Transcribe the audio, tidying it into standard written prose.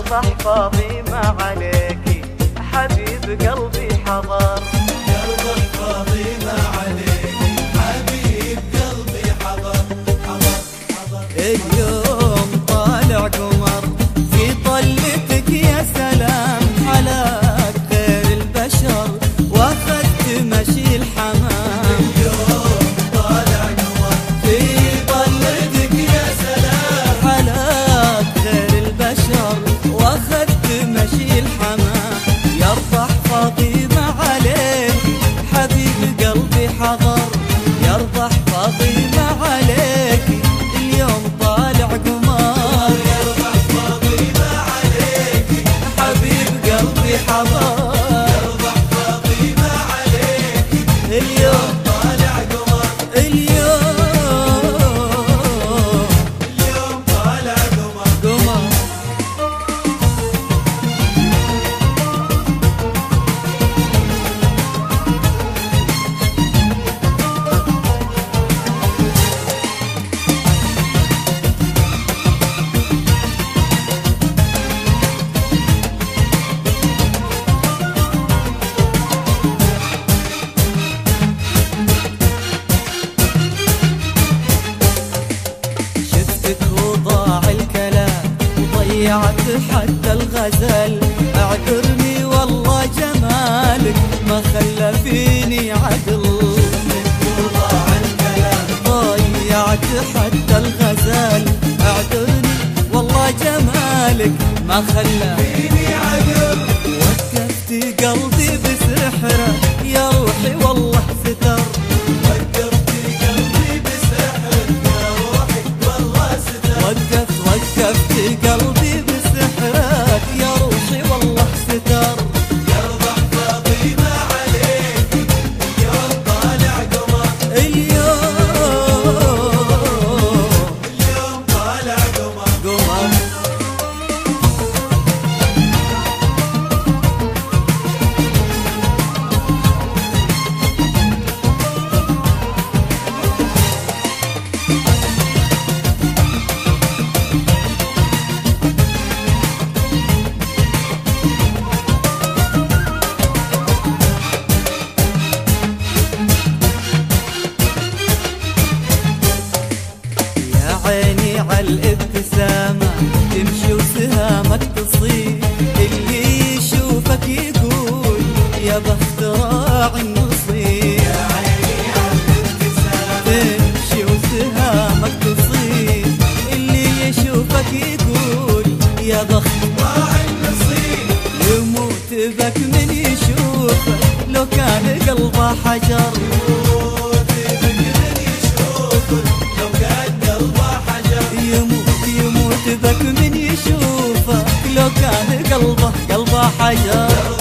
يرضى حفاظي ما عليكي، حبيب قلبي حضر. يرضى حفاظي ما عليكي، حبيب قلبي حضر حضر حضر. اليوم طالع قمر في طلتك يا سلام، حلاك غير البشر واخذت مشي الحمام. اليوم طالع قمر في طلتك يا سلام، حلاك غير البشر واخذت مشي الحمام. يرضى حفاظي ما عليك، حبيب قلبي حضر. يرضى حفاظي ما عليك، اليوم طالع قمر. يرضى حفاظي ما عليكي، حبيب قلبي حضر. يرضى حفاظي ما عليكي، اليوم طالع قمر. اليوم اليوم طالع قمر. قمر. شفتك وضاع الكلام وضيعت حتى الغزل. اعذرني والله جمالك ما خلى فيني عقل. وضاع الكلام ضيعت حتى الغزل. اعذرني والله جمالك ما خلى فيني عقل. وقفت قلبي بسحره يا روحي والله ستر. وقفت قلبي بسحرك يا روحي والله ستر. وقفت قلبي بسحرك يا روحي والله ستر. يرضى حفاظي ما عليكي، اليوم طالع قمر. اليوم اليوم طالع قمر. قمر. يا عيني عالابتسامة تمشي وسهامك تصيب. اللي يشوفك يقول يا بخت راعي النصيب. يا عيني عالابتسامة تمشي وسهامك تصيب. اللي يشوفك يقول يا بخت راعي النصيب. يموت بك من يشوفك لو كان قلبه حجر. يموت بك من يشوفك لو كان قلبه حجر. يموت بك من يشوفك لو كان قلبه حجر.